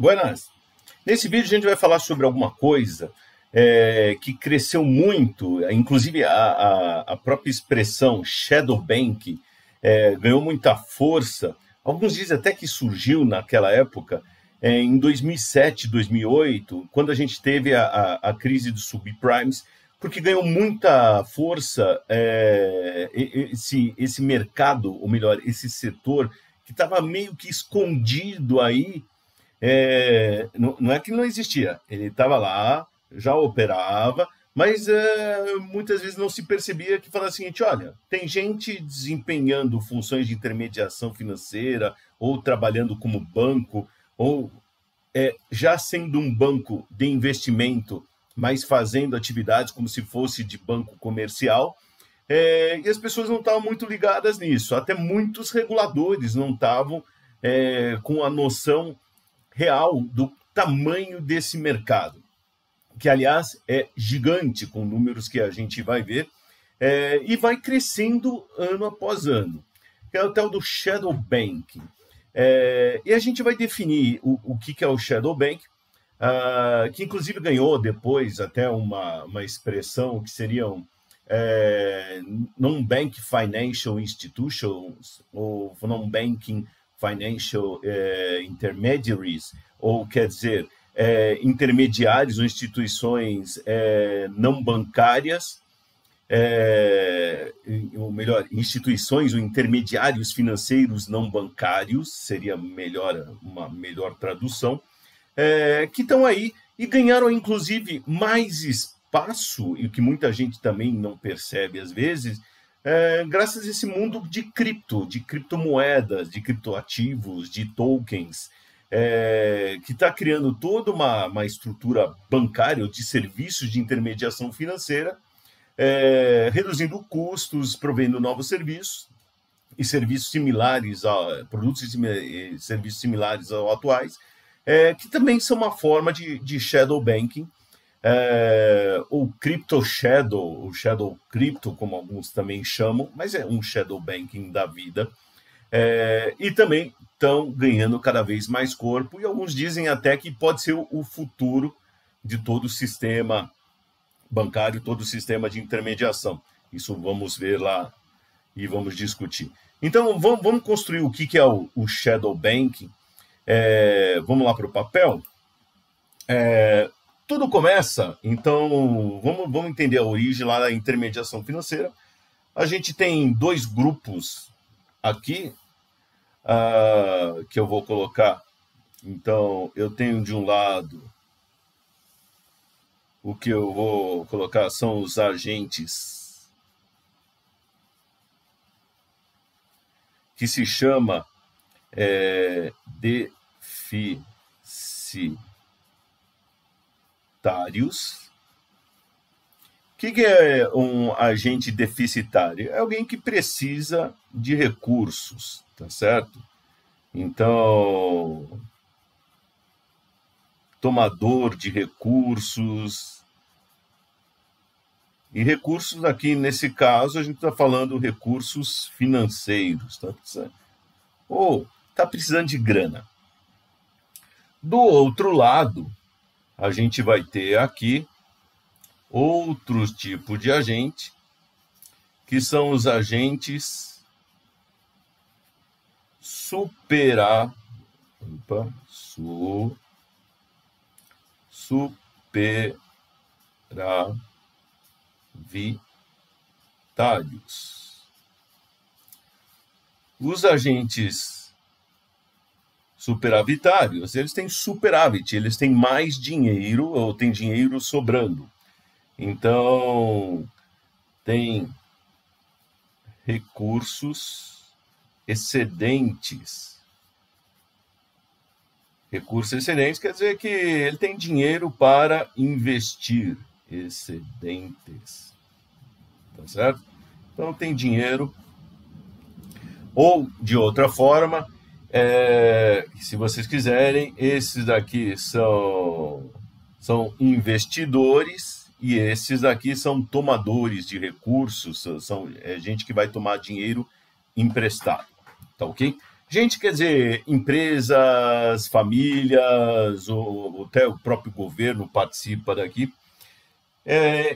Buenas! Nesse vídeo a gente vai falar sobre alguma coisa que cresceu muito, inclusive a própria expressão shadow banking ganhou muita força. Alguns dizem até que surgiu naquela época, em 2007, 2008, quando a gente teve a crise dos subprimes, porque ganhou muita força esse mercado, ou melhor, esse setor que estava meio que escondido aí. Não é que não existia, ele estava lá, já operava, mas muitas vezes não se percebia que falava o seguinte: olha, tem gente desempenhando funções de intermediação financeira, ou trabalhando como banco, ou já sendo um banco de investimento, mas fazendo atividades como se fosse de banco comercial, e as pessoas não estavam muito ligadas nisso. Até muitos reguladores não estavam com a noção real do tamanho desse mercado, que, aliás, é gigante, com números que a gente vai ver, e vai crescendo ano após ano, que é o tal do shadow banking. E a gente vai definir o que é o shadow banking, que inclusive ganhou depois até uma expressão que seriam non-bank financial institutions, ou non-banking financial intermediaries, ou quer dizer, intermediários ou instituições não bancárias, ou melhor, instituições ou intermediários financeiros não bancários, seria uma melhor tradução, que estão aí e ganharam, inclusive, mais espaço, e o que muita gente também não percebe às vezes, graças a esse mundo de criptomoedas, de criptoativos, de tokens, que está criando toda uma estrutura bancária, de serviços de intermediação financeira, reduzindo custos, provendo novos serviços, e serviços similares produtos e serviços similares aos atuais, que também são uma forma de shadow banking, ou crypto shadow, ou shadow crypto, como alguns também chamam, mas é um shadow banking da vida, e também estão ganhando cada vez mais corpo, e alguns dizem até que pode ser o futuro de todo o sistema bancário, todo o sistema de intermediação. Isso vamos ver lá e vamos discutir. Então, vamos construir o que é o shadow banking. Vamos lá para o papel. Tudo começa, então, vamos entender a origem lá da intermediação financeira. A gente tem dois grupos aqui, que eu vou colocar. Então, eu tenho de um lado, o que eu vou colocar são os agentes, que se chama deficitários. O que é um agente deficitário? É alguém que precisa de recursos, tá certo? Então, tomador de recursos. E recursos aqui, nesse caso, a gente está falando recursos financeiros, tá certo? Ou está precisando de grana. Do outro lado, a gente vai ter aqui outro tipo de agente, que são os agentes superavitários. Os agentes superavitários, eles têm superávit, eles têm mais dinheiro, ou têm dinheiro sobrando. Então, tem recursos excedentes. Recursos excedentes quer dizer que ele tem dinheiro para investir. Excedentes. Tá certo? Então, tem dinheiro. Ou, de outra forma, se vocês quiserem, esses daqui são investidores, e esses aqui são tomadores de recursos, são gente que vai tomar dinheiro emprestado, tá ok? Gente, quer dizer, empresas, famílias, ou até o próprio governo participa daqui.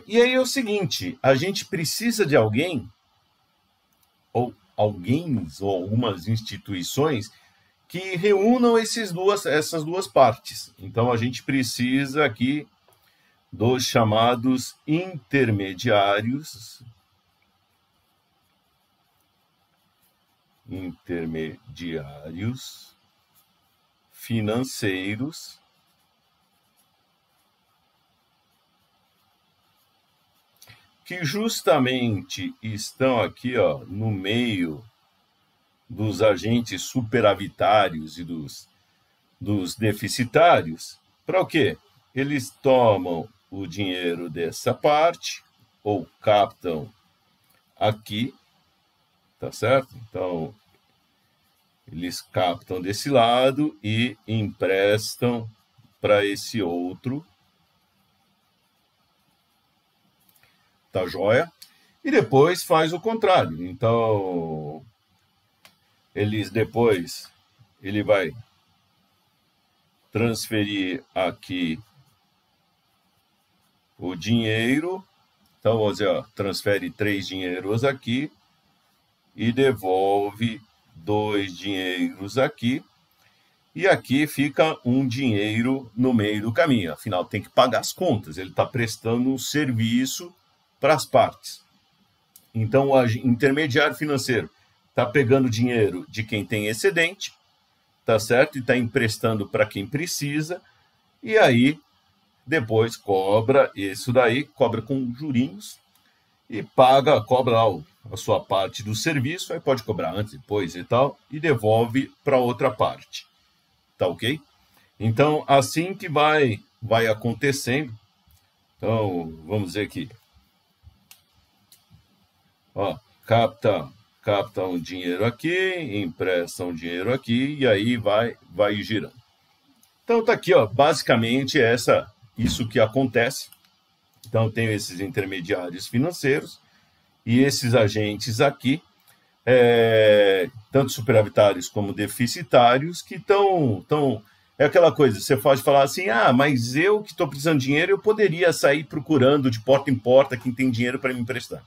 E aí é o seguinte, a gente precisa de alguém, ou alguém, ou algumas instituições, que reúnam essas duas partes. Então, a gente precisa aqui dos chamados intermediários financeiros que justamente estão aqui, ó, no meio dos agentes superavitários e dos deficitários. Para o quê? Eles tomam o dinheiro dessa parte ou captam aqui, tá certo? Então, eles captam desse lado e emprestam para esse outro, tá joia? E depois faz o contrário. Então, ele vai transferir aqui o dinheiro. Então, vamos dizer, ó, transfere 3 dinheiros aqui e devolve 2 dinheiros aqui. E aqui fica um dinheiro no meio do caminho. Afinal, tem que pagar as contas. Ele está prestando um serviço para as partes. Então, o intermediário financeiro está pegando dinheiro de quem tem excedente, tá certo? E está emprestando para quem precisa. E aí, depois cobra isso daí, cobra com jurinhos e cobra lá a sua parte do serviço, aí pode cobrar antes, depois e tal, e devolve para outra parte. Tá ok? Então, assim que vai acontecendo. Então, vamos dizer aqui. Ó, capta um dinheiro aqui, empresta um dinheiro aqui, e aí vai girando. Então, tá aqui, ó, basicamente isso que acontece. Então, tem esses intermediários financeiros e esses agentes aqui, tanto superavitários como deficitários, que estão. É aquela coisa, você pode falar assim, mas eu que estou precisando de dinheiro, eu poderia sair procurando de porta em porta quem tem dinheiro para me emprestar.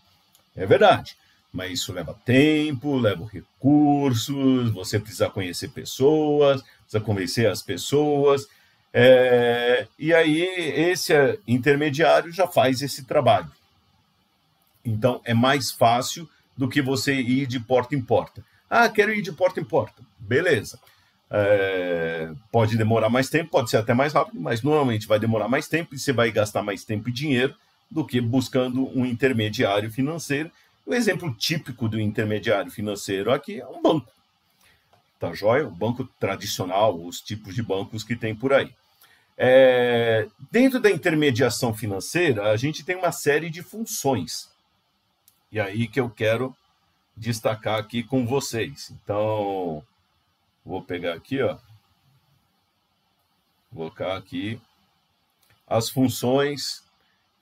É verdade, mas isso leva tempo, leva recursos, você precisa conhecer pessoas, precisa convencer as pessoas, e aí esse intermediário já faz esse trabalho. Então, é mais fácil do que você ir de porta em porta. Quero ir de porta em porta. Beleza. Pode demorar mais tempo, pode ser até mais rápido, mas normalmente vai demorar mais tempo e você vai gastar mais tempo e dinheiro do que buscando um intermediário financeiro. O exemplo típico do intermediário financeiro aqui é um banco. Tá joia? O banco tradicional, os tipos de bancos que tem por aí. Dentro da intermediação financeira, a gente tem uma série de funções. E aí que eu quero destacar aqui com vocês. Então, vou pegar aqui, ó. Vou colocar aqui as funções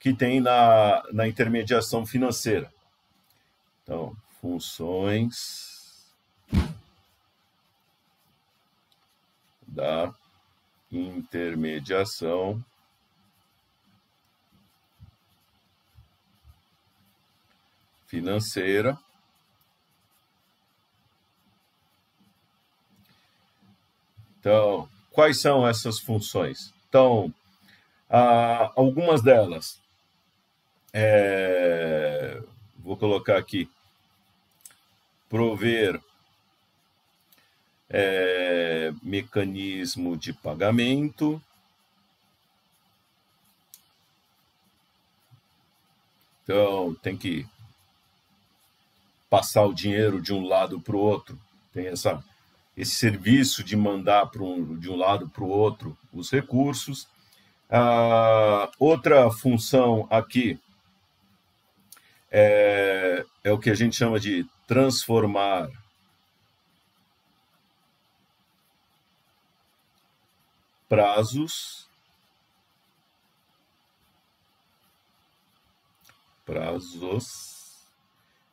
que tem na intermediação financeira. Então, funções da intermediação financeira. Então, quais são essas funções? Então, algumas delas, vou colocar aqui, prover mecanismo de pagamento. Então, tem que passar o dinheiro de um lado para o outro. Tem esse serviço de mandar de um lado para o outro os recursos. Outra função aqui é o que a gente chama de transformar prazos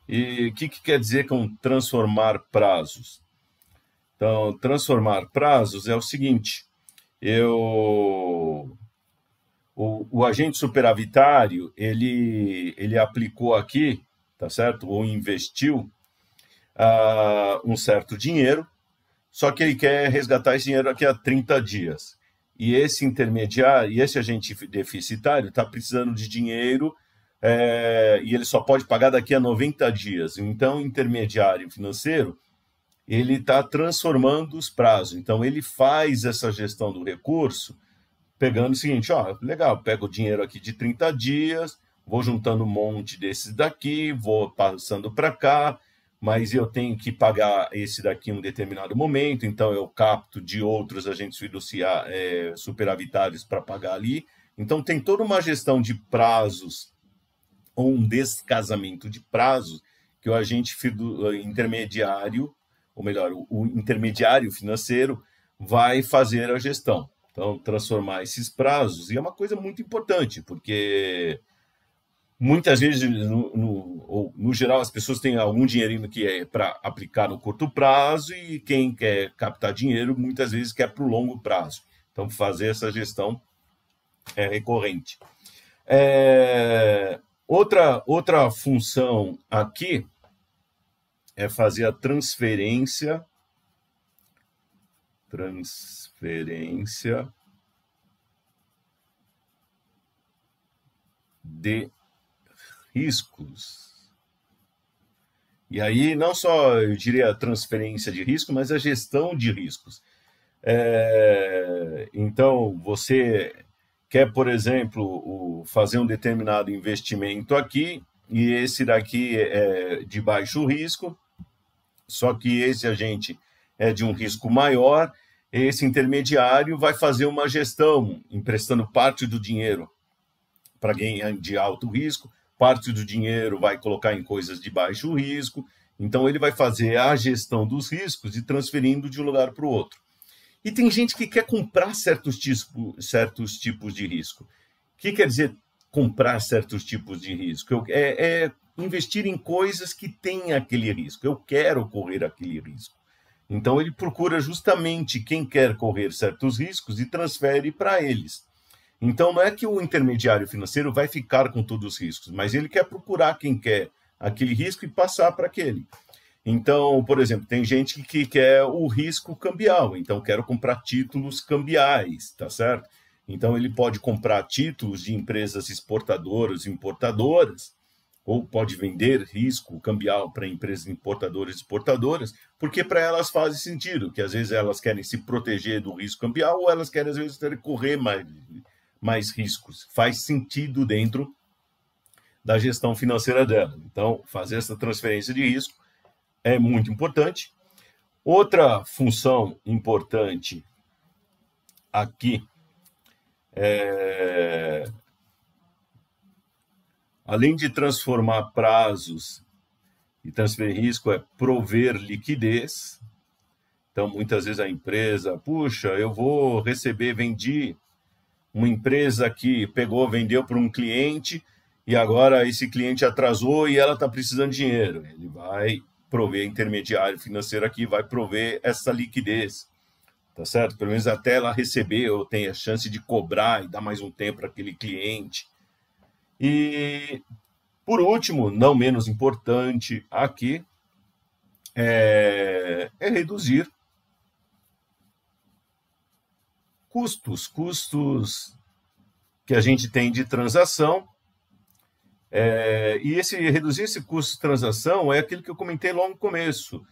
E o que quer dizer com transformar prazos? Então, transformar prazos é o seguinte: o agente superavitário ele aplicou aqui, tá certo? Ou investiu um certo dinheiro, só que ele quer resgatar esse dinheiro daqui a 30 dias. E esse intermediário, e esse agente deficitário está precisando de dinheiro e ele só pode pagar daqui a 90 dias. Então, o intermediário financeiro ele está transformando os prazos. Então, ele faz essa gestão do recurso pegando o seguinte, ó, legal, pego o dinheiro aqui de 30 dias, vou juntando um monte desses daqui, vou passando para cá, mas eu tenho que pagar esse daqui em um determinado momento, então eu capto de outros agentes fiduciários superavitários para pagar ali. Então, tem toda uma gestão de prazos, ou um descasamento de prazos, que o agente intermediário, ou melhor, o intermediário financeiro, vai fazer a gestão. Então, transformar esses prazos, e é uma coisa muito importante, porque muitas vezes, no geral, as pessoas têm algum dinheirinho que é para aplicar no curto prazo, e quem quer captar dinheiro, muitas vezes quer para o longo prazo. Então, fazer essa gestão é recorrente. Outra função aqui é fazer a transferência de riscos. E aí, não só, eu diria, a transferência de risco, mas a gestão de riscos. Então, você quer, por exemplo, fazer um determinado investimento aqui, e esse daqui é de baixo risco, só que esse agente é de um risco maior, esse intermediário vai fazer uma gestão, emprestando parte do dinheiro para alguém de alto risco, parte do dinheiro vai colocar em coisas de baixo risco, então ele vai fazer a gestão dos riscos e transferindo de um lugar para o outro. E tem gente que quer comprar certos tipos de risco. O que quer dizer comprar certos tipos de risco? É investir em coisas que têm aquele risco. Eu quero correr aquele risco. Então, ele procura justamente quem quer correr certos riscos e transfere para eles. Então, não é que o intermediário financeiro vai ficar com todos os riscos, mas ele quer procurar quem quer aquele risco e passar para aquele. Então, por exemplo, tem gente que quer o risco cambial, então quero comprar títulos cambiais, tá certo? Então, ele pode comprar títulos de empresas exportadoras e importadoras, ou pode vender risco cambial para empresas importadoras e exportadoras, porque para elas faz sentido, que às vezes elas querem se proteger do risco cambial, ou elas querem, às vezes, correr mais riscos. Faz sentido dentro da gestão financeira dela. Então, fazer essa transferência de risco é muito importante. Outra função importante aqui além de transformar prazos e transferir risco, é prover liquidez. Então, muitas vezes a empresa, puxa, eu vou receber, vendi uma empresa que pegou, vendeu para um cliente e agora esse cliente atrasou e ela está precisando de dinheiro. Ele vai prover intermediário financeiro aqui, vai prover essa liquidez, tá certo? Pelo menos até ela receber, eu tenho a chance de cobrar e dar mais um tempo para aquele cliente. E, por último, não menos importante aqui, é reduzir custos que a gente tem de transação. E reduzir esse custo de transação é aquilo que eu comentei logo no começo.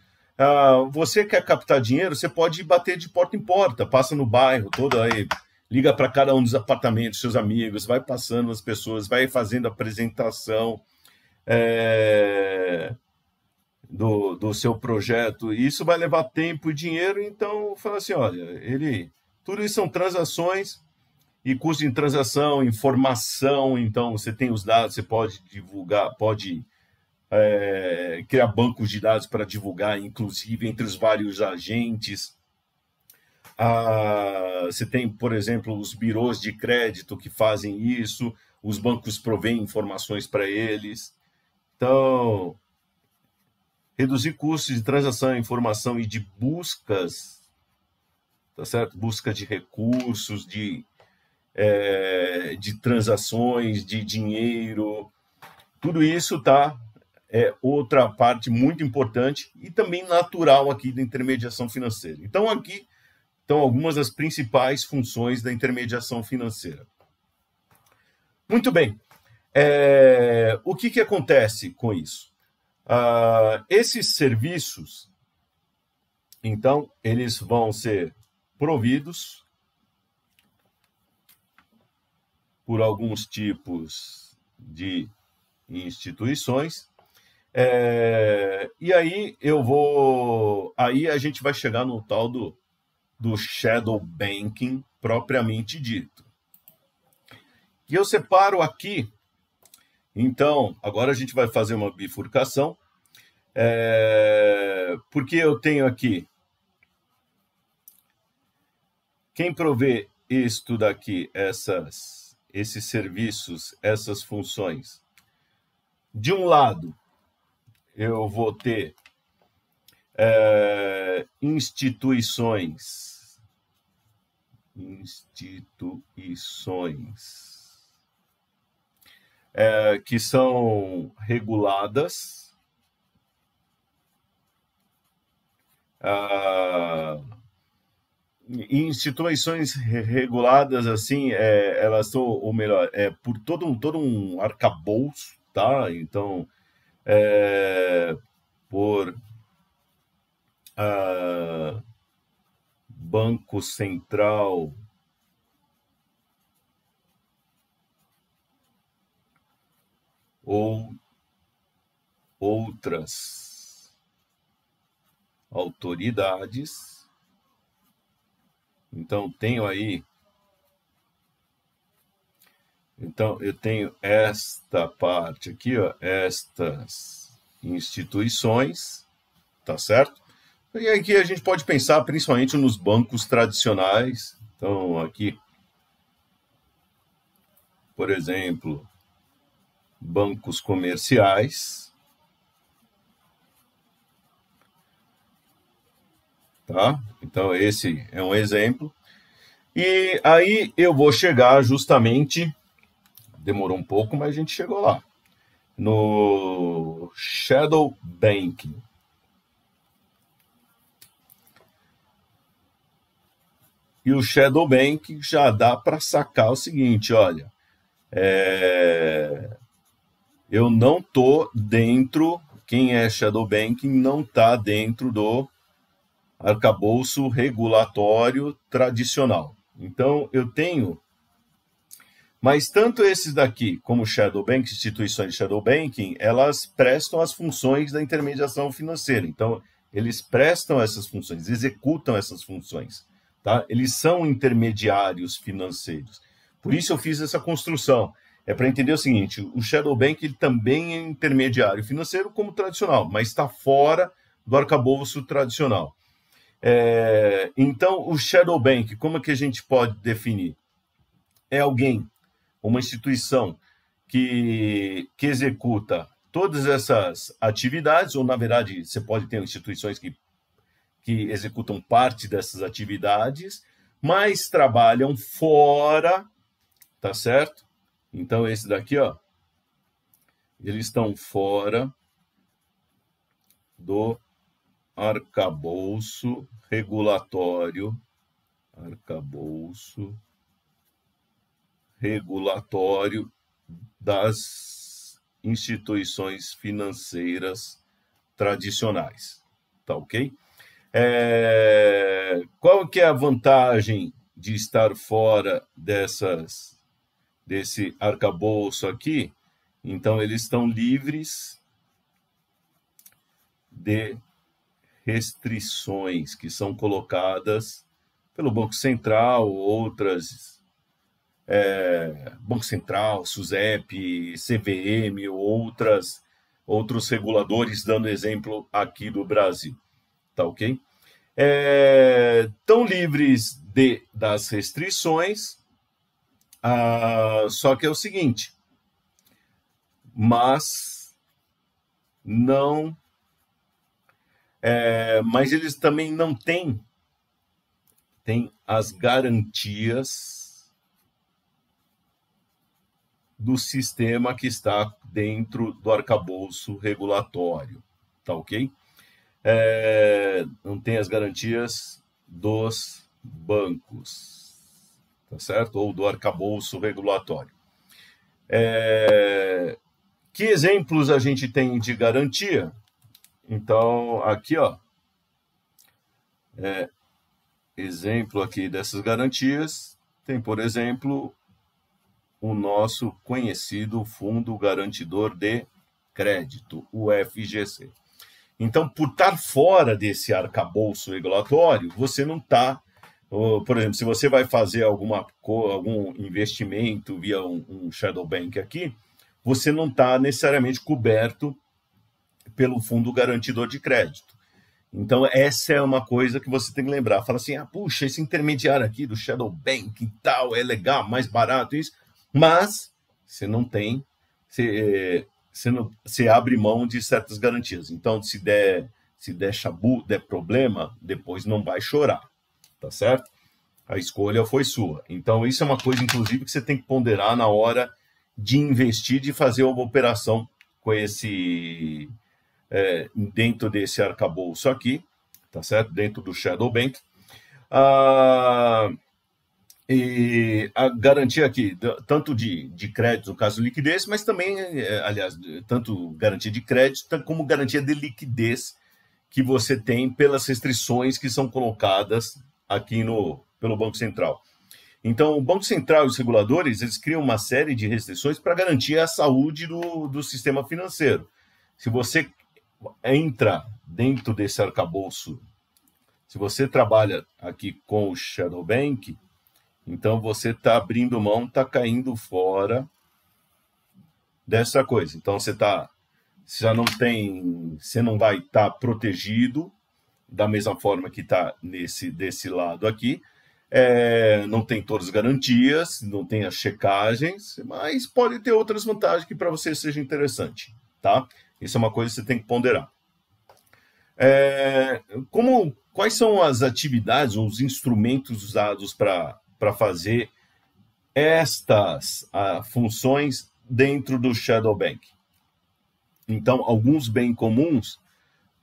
Você quer captar dinheiro, você pode bater de porta em porta, passa no bairro todo aí, liga para cada um dos apartamentos, seus amigos, vai passando as pessoas, vai fazendo a apresentação do seu projeto. E isso vai levar tempo e dinheiro, então fala assim, olha, tudo isso são transações e custo de transação, informação, então você tem os dados, você pode divulgar, pode criar bancos de dados para divulgar, inclusive, entre os vários agentes. Você tem, por exemplo, os birôs de crédito que fazem isso, os bancos provêm informações para eles. Então, reduzir custos de transação, informação e de buscas, tá certo? Busca de recursos, de transações, de dinheiro, tudo isso é outra parte muito importante e também natural aqui da intermediação financeira. Então, aqui estão algumas das principais funções da intermediação financeira. Muito bem. O que acontece com isso? Esses serviços, então, eles vão ser providos por alguns tipos de instituições. E aí aí a gente vai chegar no tal do shadow banking propriamente dito. E eu separo aqui, então, agora a gente vai fazer uma bifurcação, porque eu tenho aqui quem provê isto daqui, esses serviços, essas funções. De um lado, eu vou ter instituições que são reguladas, instituições reguladas, assim, elas são, ou melhor, por todo um arcabouço, tá? Então, por Banco Central ou outras autoridades. Então, eu tenho esta parte aqui, ó, estas instituições, tá certo? E aqui a gente pode pensar principalmente nos bancos tradicionais. Então, aqui, por exemplo, bancos comerciais, tá? Então, esse é um exemplo. E aí eu vou chegar justamente, demorou um pouco, mas a gente chegou lá, no shadow banking. E o shadow banking já dá para sacar o seguinte, olha, eu não estou dentro, quem é shadow banking não está dentro do arcabouço regulatório tradicional. Então, eu tenho, mas tanto esses daqui como shadow banking, instituições de shadow banking, elas prestam as funções da intermediação financeira. Então, eles prestam essas funções, executam essas funções. Tá? Eles são intermediários financeiros. Por isso eu fiz essa construção. É para entender o seguinte, o shadow banking ele também é intermediário financeiro como tradicional, mas está fora do arcabouço tradicional. Então, o shadow bank, como é que a gente pode definir? É alguém, uma instituição que executa todas essas atividades, ou na verdade você pode ter instituições que executam parte dessas atividades, mas trabalham fora, tá certo? Então, esse daqui, ó, eles estão fora do arcabouço regulatório, das instituições financeiras tradicionais, tá ok? Qual que é a vantagem de estar fora desse arcabouço aqui? Então, eles estão livres de restrições que são colocadas pelo Banco Central, outras, Banco Central, SUSEP, CVM, outros reguladores, dando exemplo aqui do Brasil. Tá ok? Estão livres das restrições, só que é o seguinte, mas não Mas eles também não têm as garantias do sistema que está dentro do arcabouço regulatório, tá ok? Não tem as garantias dos bancos, tá certo? Ou do arcabouço regulatório. Que exemplos a gente tem de garantia? Então, aqui, ó, exemplo aqui dessas garantias, tem, por exemplo, o nosso conhecido Fundo Garantidor de Crédito, o FGC. Então, por estar fora desse arcabouço regulatório, você não está... Por exemplo, se você vai fazer algum investimento via um shadow bank aqui, você não está necessariamente coberto pelo Fundo Garantidor de Crédito. Então, essa é uma coisa que você tem que lembrar. Fala assim, puxa, esse intermediário aqui do shadow bank e tal, é legal, mais barato isso, mas você não tem... Você abre mão de certas garantias. Então, se der chabu, der problema, depois não vai chorar, tá certo? A escolha foi sua. Então, isso é uma coisa, inclusive, que você tem que ponderar na hora de investir, de fazer uma operação com esse... dentro desse arcabouço aqui, tá certo? Dentro do shadow bank. E a garantia aqui, tanto de crédito, no caso de liquidez, mas também, aliás, tanto garantia de crédito como garantia de liquidez que você tem pelas restrições que são colocadas aqui pelo Banco Central. Então, o Banco Central e os reguladores, eles criam uma série de restrições para garantir a saúde do sistema financeiro. Se você entra dentro desse arcabouço, se você trabalha aqui com o shadow bank, então você está abrindo mão, está caindo fora dessa coisa. Então você não vai estar protegido da mesma forma que está desse lado aqui. Não tem todas as garantias, não tem as checagens, mas pode ter outras vantagens que para você seja interessante, tá? Isso é uma coisa que você tem que ponderar. Quais são as atividades ou os instrumentos usados para fazer estas funções dentro do shadow bank? Então, alguns bem comuns,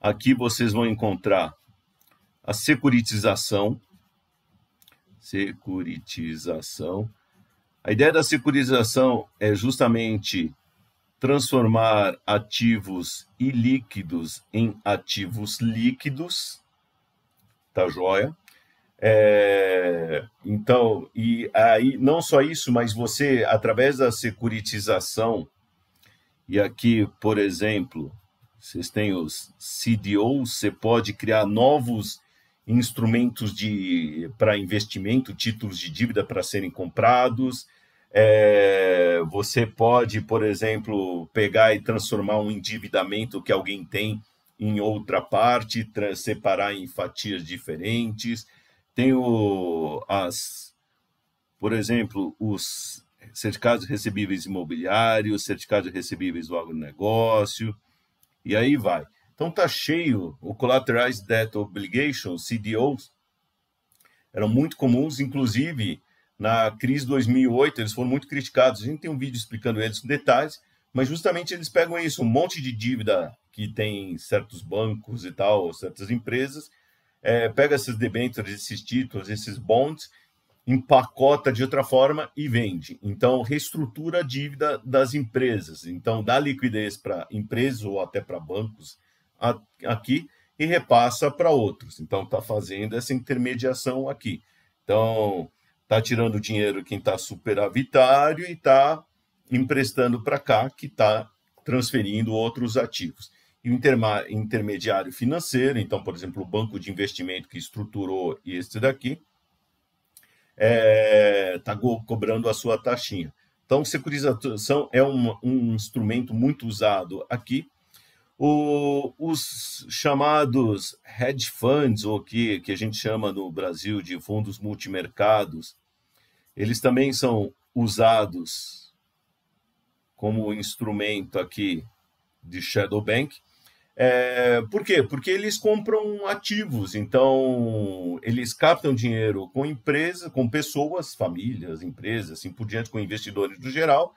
aqui vocês vão encontrar a securitização. A ideia da securitização é justamente transformar ativos ilíquidos em ativos líquidos, tá joia? Então, e aí não só isso, mas você, através da securitização, e aqui, por exemplo, vocês têm os CDOs, você pode criar novos instrumentos para investimento, títulos de dívida para serem comprados. Você pode, por exemplo, pegar e transformar um endividamento que alguém tem em outra parte, separar em fatias diferentes. Tem por exemplo, os certificados recebíveis imobiliários, certificados recebíveis do agronegócio, e aí vai. Então está cheio, o Collateralized Debt Obligations, CDOs, eram muito comuns, inclusive na crise de 2008, eles foram muito criticados. A gente tem um vídeo explicando eles com detalhes, mas justamente eles pegam isso, um monte de dívida que tem certos bancos e tal, certas empresas, pega esses debêntures, esses títulos, esses bonds, empacota de outra forma e vende. Então, reestrutura a dívida das empresas. Então, dá liquidez para empresas ou até para bancos aqui e repassa para outros. Então, está fazendo essa intermediação aqui. Então, está tirando dinheiro quem está superavitário e está emprestando para cá, que está transferindo outros ativos. E o intermediário financeiro, então, por exemplo, o banco de investimento que estruturou esse daqui, está cobrando a sua taxinha. Então, securitização é um instrumento muito usado aqui. Os chamados hedge funds, ou que a gente chama no Brasil de fundos multimercados, eles também são usados como instrumento aqui de shadow bank. Por quê? Porque eles compram ativos, então eles captam dinheiro com empresas, com pessoas, famílias, empresas, assim por diante, com investidores no geral,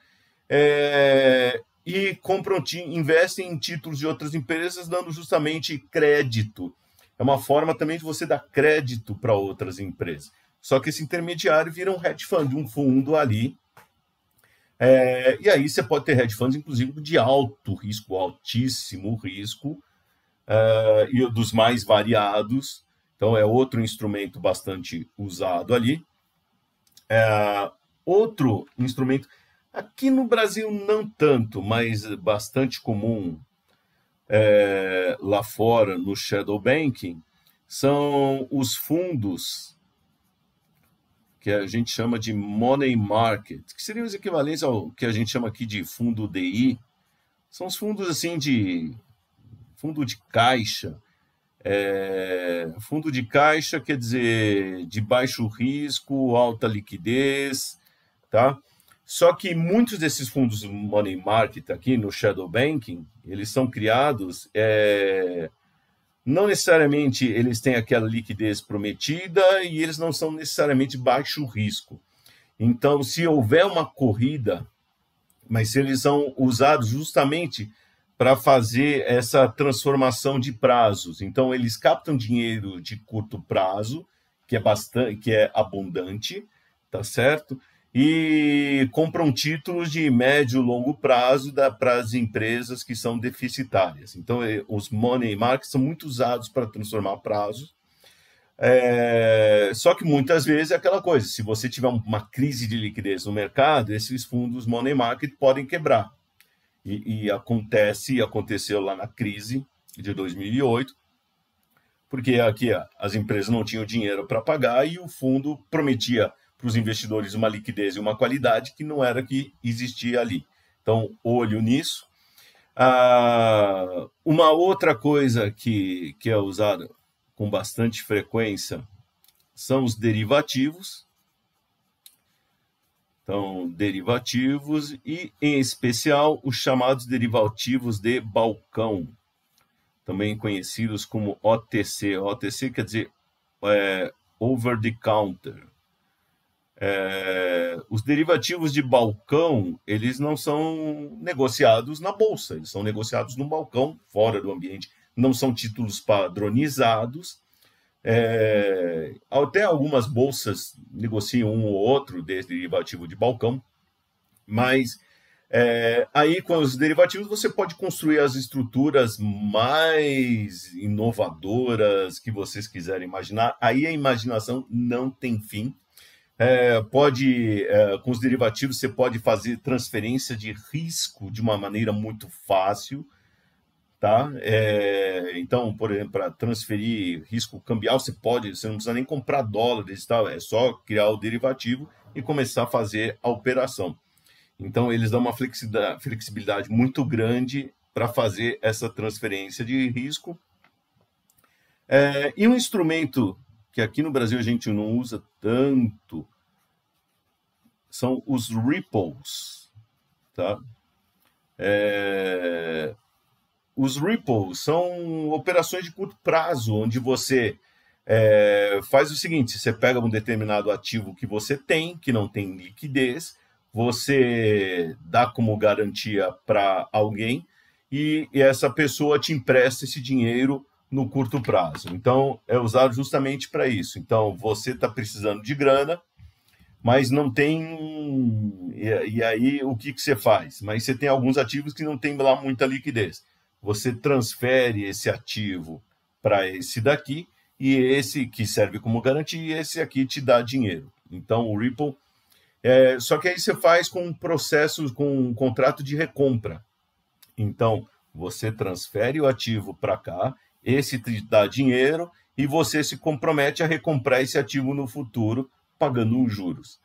e compram, investem em títulos de outras empresas, dando justamente crédito. É uma forma também de você dar crédito para outras empresas. Só que esse intermediário vira um hedge fund, um fundo ali. E aí você pode ter hedge funds, inclusive, de alto risco, altíssimo risco, e dos mais variados. Então, é outro instrumento bastante usado ali. Outro instrumento, aqui no Brasil não tanto, mas bastante comum lá fora, no shadow banking, são os fundos que a gente chama de money market, que seriam os equivalentes ao que a gente chama aqui de fundo DI. São os fundos assim de fundo de caixa. Fundo de caixa quer dizer de baixo risco, alta liquidez, tá? Só que muitos desses fundos money market aqui no shadow banking, eles são criados, não necessariamente eles têm aquela liquidez prometida e eles não são necessariamente baixo risco. Então, se houver uma corrida, mas se eles são usados justamente para fazer essa transformação de prazos. Então, eles captam dinheiro de curto prazo, que é abundante, tá certo? E compram títulos de médio e longo prazo para as empresas que são deficitárias. Então, os money markets são muito usados para transformar prazos. Só que muitas vezes é aquela coisa, se você tiver uma crise de liquidez no mercado, esses fundos money market podem quebrar. E aconteceu lá na crise de 2008, porque aqui as empresas não tinham dinheiro para pagar e o fundo prometia para os investidores uma liquidez e uma qualidade que não era que existia ali. Então, olho nisso. Uma outra coisa que é usada com bastante frequência são os derivativos. Então, derivativos e, em especial, os chamados derivativos de balcão, também conhecidos como OTC. OTC quer dizer over the counter. Os derivativos de balcão, eles não são negociados na bolsa, eles são negociados no balcão, fora do ambiente. Não são títulos padronizados. Até algumas bolsas negociam um ou outro derivativo de balcão, mas aí com os derivativos você pode construir as estruturas mais inovadoras que vocês quiserem imaginar. Aí a imaginação não tem fim. Com os derivativos você pode fazer transferência de risco de uma maneira muito fácil, tá? Então, por exemplo, para transferir risco cambial, você não precisa nem comprar dólares e tal, é só criar o derivativo e começar a fazer a operação. Então, eles dão uma flexibilidade muito grande para fazer essa transferência de risco. E um instrumento que aqui no Brasil a gente não usa tanto são os repos, tá? Os repos são operações de curto prazo, onde você faz o seguinte: você pega um determinado ativo que você tem, que não tem liquidez, você dá como garantia para alguém e essa pessoa te empresta esse dinheiro no curto prazo. Então, é usado justamente para isso. Então, você está precisando de grana, mas não tem... E aí, o que você faz? Mas você tem alguns ativos que não tem lá muita liquidez. Você transfere esse ativo para esse daqui, e esse que serve como garantia, e esse aqui te dá dinheiro. Então, o Ripple... só que aí você faz com processos, com um contrato de recompra. Então, você transfere o ativo para cá, esse te dá dinheiro e você se compromete a recomprar esse ativo no futuro, pagando os juros.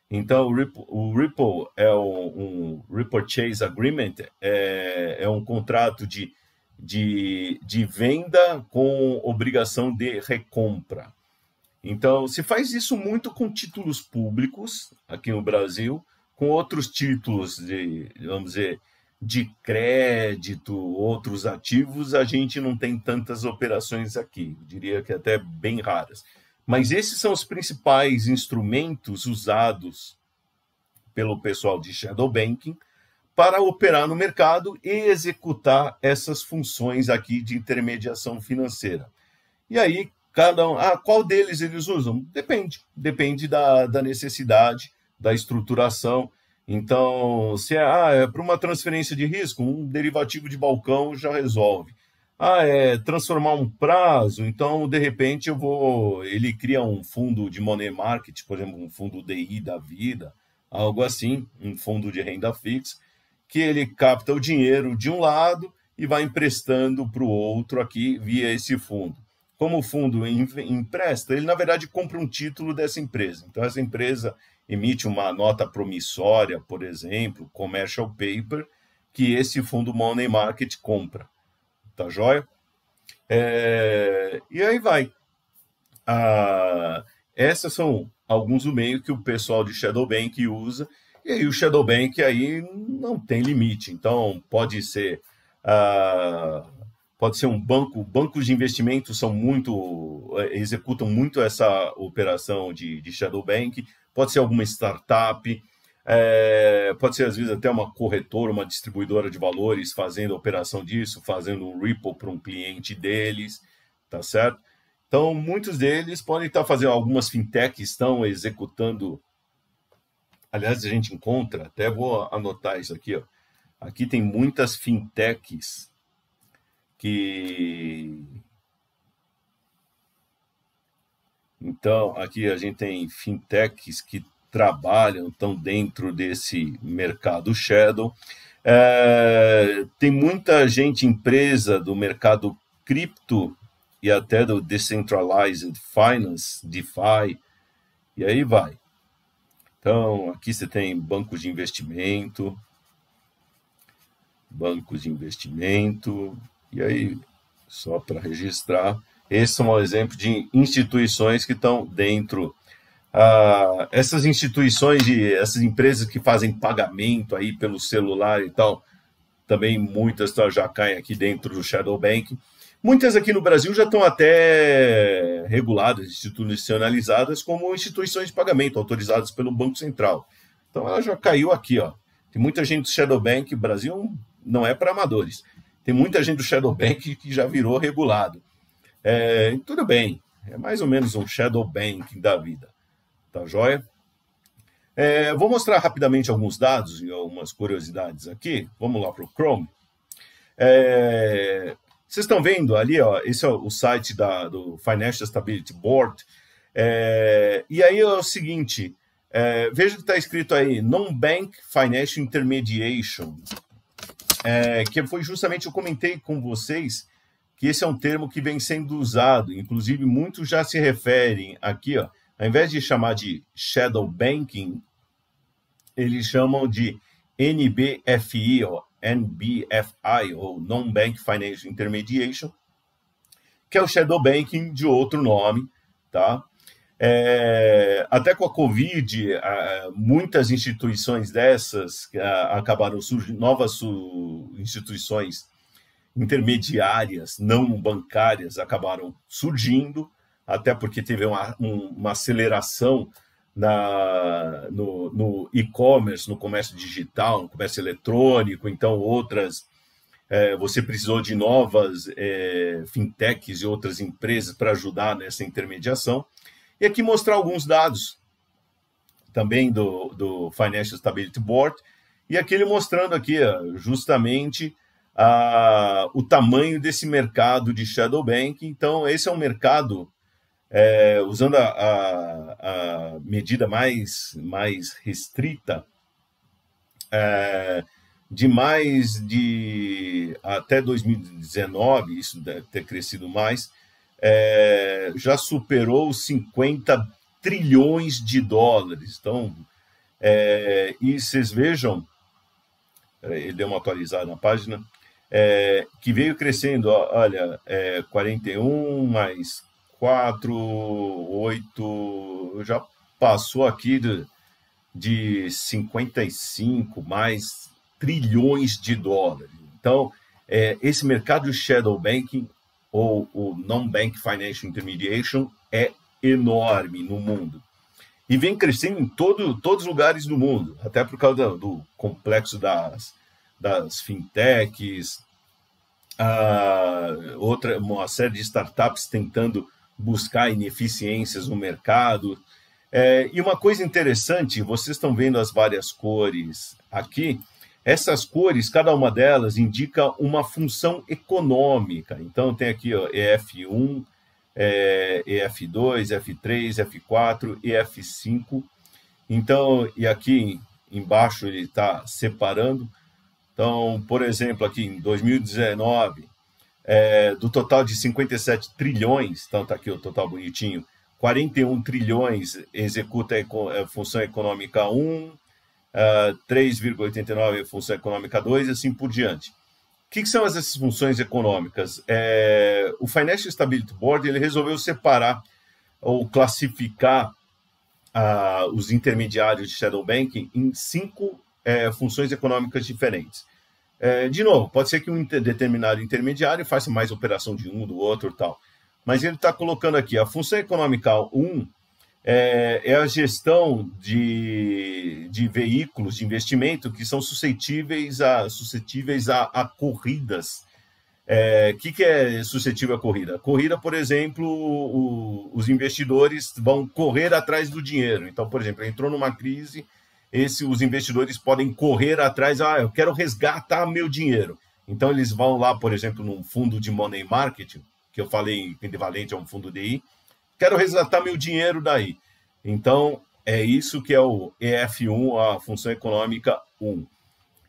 Então, o Ripple é um Repurchase Agreement, é um contrato de venda com obrigação de recompra. Então, se faz isso muito com títulos públicos aqui no Brasil, com outros títulos vamos dizer, de crédito, outros ativos, a gente não tem tantas operações aqui, eu diria que até bem raras. Mas esses são os principais instrumentos usados pelo pessoal de Shadow Banking para operar no mercado e executar essas funções aqui de intermediação financeira. E aí, cada um, qual deles eles usam? Depende da necessidade, da estruturação. Então, se é para uma transferência de risco, um derivativo de balcão já resolve. É transformar um prazo, então, de repente, ele cria um fundo de money market, por exemplo, um fundo DI da vida, algo assim, um fundo de renda fixa, que ele capta o dinheiro de um lado e vai emprestando para o outro aqui via esse fundo. Como o fundo empresta, ele, na verdade, compra um título dessa empresa. Então, essa empresa emite uma nota promissória, por exemplo, commercial paper, que esse fundo money market compra. Tá joia? E aí vai. Essas são alguns do meio que o pessoal de Shadow Bank usa. E aí o Shadow Bank aí não tem limite. Então, pode ser um banco. Bancos de investimento executam muito essa operação de Shadow Bank. Pode ser alguma startup. Pode ser, às vezes, até uma corretora, uma distribuidora de valores fazendo a operação disso, fazendo um Ripple para um cliente deles, tá certo? Então, muitos deles podem estar fazendo, algumas fintechs estão executando. Aliás, a gente encontra, até vou anotar isso aqui, ó. Aqui tem muitas fintechs que... Então, aqui a gente tem fintechs que trabalham, estão dentro desse mercado Shadow. Tem muita gente, empresa do mercado cripto e até do Decentralized Finance, DeFi, e aí vai. Então, aqui você tem bancos de investimento, e aí, só para registrar, esses são um exemplo de instituições que estão dentro. Essas instituições, essas empresas que fazem pagamento aí pelo celular e tal, também muitas já caem aqui dentro do Shadow Bank. Muitas aqui no Brasil já estão até reguladas, institucionalizadas como instituições de pagamento, autorizadas pelo Banco Central. Então, ela já caiu aqui, ó. Tem muita gente do Shadow Bank, o Brasil não é para amadores. Tem muita gente do Shadow Bank que já virou regulado. Tudo bem, é mais ou menos um Shadow Bank da vida. Tá joia? Vou mostrar rapidamente alguns dados e algumas curiosidades aqui. Vamos lá para o Chrome. Vocês estão vendo ali, ó, esse é o site do Financial Stability Board. E aí é o seguinte, veja que está escrito aí, Non-Bank Financial Intermediation, que foi justamente, eu comentei com vocês, que esse é um termo que vem sendo usado, inclusive muitos já se referem aqui, ó, ao invés de chamar de Shadow Banking, eles chamam de NBFI, ó, NBFI, ou Non-Bank Financial Intermediation, que é o Shadow Banking de outro nome, tá? Até com a Covid, muitas instituições dessas acabaram surgindo, novas instituições intermediárias, não bancárias, acabaram surgindo, até porque teve uma aceleração no e-commerce, no comércio digital, no comércio eletrônico, então outras, você precisou de novas fintechs e outras empresas para ajudar nessa intermediação. E aqui mostrar alguns dados também do Financial Stability Board, e aqui ele mostrando aqui justamente o tamanho desse mercado de Shadow Bank. Então, esse é um mercado, usando a medida mais restrita, até 2019, isso deve ter crescido mais, já superou os 50 trilhões de dólares. Então, e vocês vejam, ele deu uma atualizada na página, que veio crescendo, olha, 41 mais 4, 8, já passou aqui de 55, mais trilhões de dólares. Então, esse mercado de shadow banking, ou o non-bank financial intermediation, é enorme no mundo. E vem crescendo em todos os lugares do mundo, até por causa do complexo das fintechs, uma série de startups tentando buscar ineficiências no mercado. E uma coisa interessante, vocês estão vendo as várias cores aqui. Essas cores, cada uma delas indica uma função econômica. Então, tem aqui EF1, EF2, F3, F4 e F5. Então, e aqui embaixo ele está separando. Então, por exemplo, aqui em 2019, do total de 57 trilhões, então está aqui o total bonitinho, 41 trilhões executa a função econômica 1, 3,89 é função econômica 2 e assim por diante. O que são essas funções econômicas? O Financial Stability Board ele resolveu separar ou classificar os intermediários de shadow banking em 5 funções econômicas diferentes. De novo, pode ser que um determinado intermediário faça mais operação de um, do outro e tal. Mas ele está colocando aqui, a função econômica 1 é a gestão de veículos de investimento que são suscetíveis a corridas. Que é suscetível à corrida? Corrida, por exemplo, os investidores vão correr atrás do dinheiro. Então, por exemplo, entrou numa crise, os investidores podem correr atrás, eu quero resgatar meu dinheiro. Então, eles vão lá, por exemplo, num fundo de money market, que eu falei equivalente a um fundo DI, quero resgatar meu dinheiro daí. Então, é isso que é o EF1, a função econômica 1.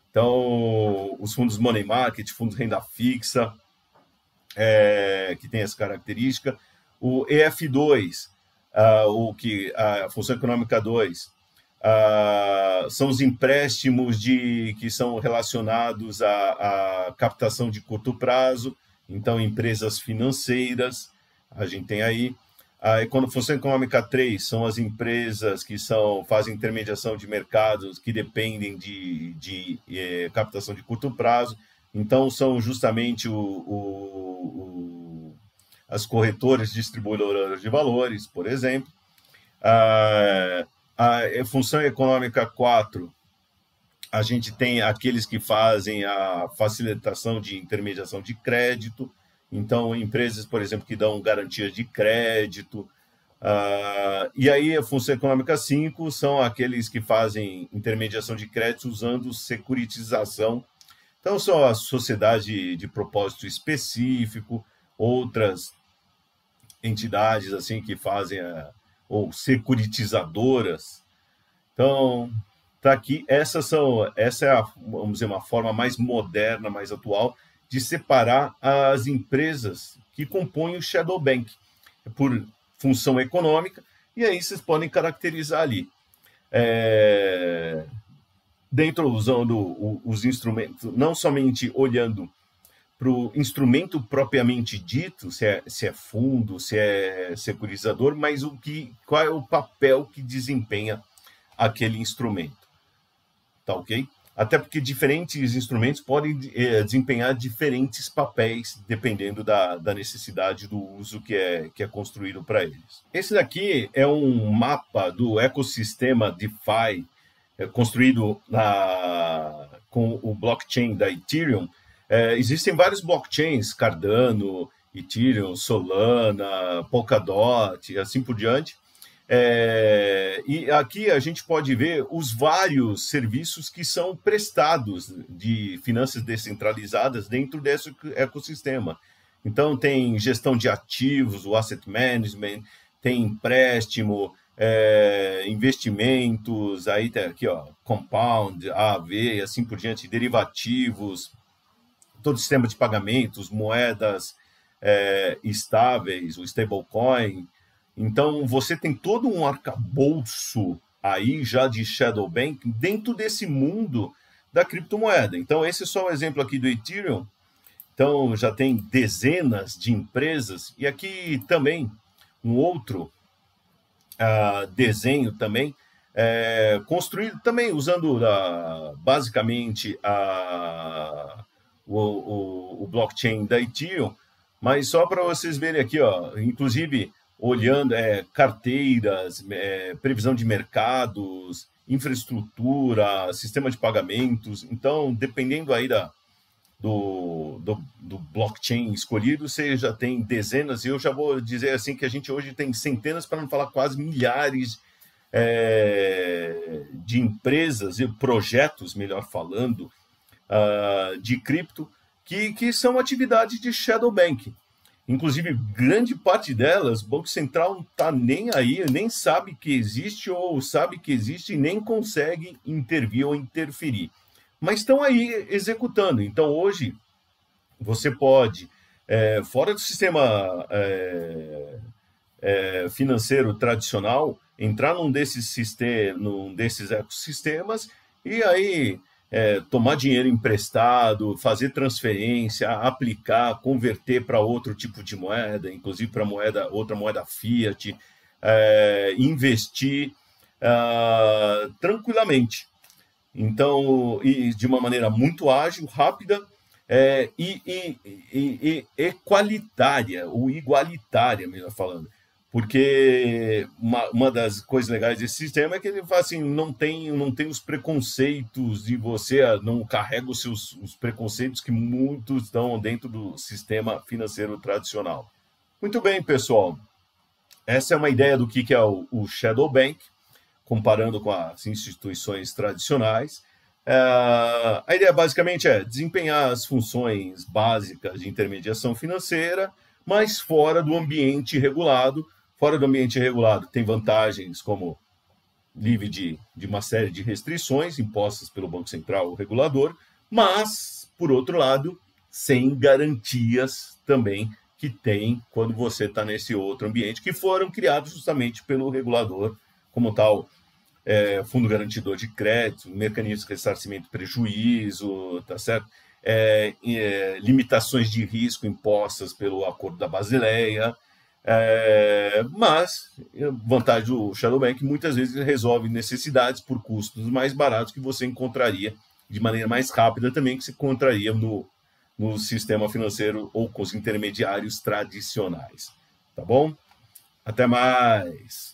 Então, os fundos money market, fundos de renda fixa, que tem essa característica. O EF2, a função econômica 2, são os empréstimos que são relacionados à captação de curto prazo, então empresas financeiras, a gente tem aí. A função econômica 3 são as empresas que fazem intermediação de mercados que dependem de captação de curto prazo, então são justamente as corretoras distribuidoras de valores, por exemplo. A função econômica 4, a gente tem aqueles que fazem a facilitação de intermediação de crédito, então empresas, por exemplo, que dão garantias de crédito. E aí a função econômica 5 são aqueles que fazem intermediação de crédito usando securitização. Então são as sociedades de propósito específico, outras entidades assim que fazem ou securitizadoras. Então, tá aqui, essa é vamos dizer, uma forma mais moderna, mais atual, de separar as empresas que compõem o shadow bank por função econômica, e aí vocês podem caracterizar ali. Dentro, usando os instrumentos, não somente olhando para o instrumento propriamente dito, se é fundo, se é securizador, mas qual é o papel que desempenha aquele instrumento. Tá ok? Até porque diferentes instrumentos podem desempenhar diferentes papéis, dependendo da necessidade do uso que é construído para eles. Esse daqui é um mapa do ecossistema DeFi, construído com o blockchain da Ethereum. Existem vários blockchains, Cardano, Ethereum, Solana, Polkadot e assim por diante. E aqui a gente pode ver os vários serviços que são prestados de finanças descentralizadas dentro desse ecossistema. Então, tem gestão de ativos, o asset management, tem empréstimo, investimentos, aí tem aqui, compound, AAV e assim por diante, derivativos, todo o sistema de pagamentos, moedas estáveis, o stablecoin. Então, você tem todo um arcabouço aí já de shadow bank dentro desse mundo da criptomoeda. Então, esse é só um exemplo aqui do Ethereum. Então, já tem dezenas de empresas. E aqui também um outro desenho também construído também usando basicamente o blockchain da Ethereum, mas só para vocês verem aqui, ó, inclusive olhando carteiras, previsão de mercados, infraestrutura, sistema de pagamentos. Então, dependendo aí do blockchain escolhido, você já tem dezenas, e eu já vou dizer assim que a gente hoje tem centenas, para não falar quase milhares de empresas e projetos, melhor falando, de cripto, que são atividades de shadow banking. Inclusive, grande parte delas, o Banco Central não está nem aí, nem sabe que existe, ou sabe que existe e nem consegue intervir ou interferir. Mas estão aí executando. Então, hoje, você pode, fora do sistema financeiro tradicional, entrar num desses ecossistemas e aí tomar dinheiro emprestado, fazer transferência, aplicar, converter para outro tipo de moeda, inclusive para outra moeda fiat, investir tranquilamente. Então, e de uma maneira muito ágil, rápida e equalitária, ou igualitária, melhor falando. Porque uma das coisas legais desse sistema é que ele fala assim, não tem os preconceitos e você não carrega os preconceitos que muitos estão dentro do sistema financeiro tradicional. Muito bem, pessoal. Essa é uma ideia do que é o Shadow Bank, comparando com as instituições tradicionais. A ideia basicamente é desempenhar as funções básicas de intermediação financeira, mas fora do ambiente regulado. Fora do ambiente regulado tem vantagens como livre de uma série de restrições impostas pelo Banco Central, o regulador, mas, por outro lado, sem garantias também que tem quando você está nesse outro ambiente, que foram criados justamente pelo regulador, como tal, fundo garantidor de crédito, mecanismo de ressarcimento de prejuízo, tá certo? Limitações de risco impostas pelo Acordo da Basileia, mas vantagem do Shadow Bank muitas vezes resolve necessidades por custos mais baratos que você encontraria de maneira mais rápida também que se encontraria no sistema financeiro ou com os intermediários tradicionais. Tá bom? Até mais!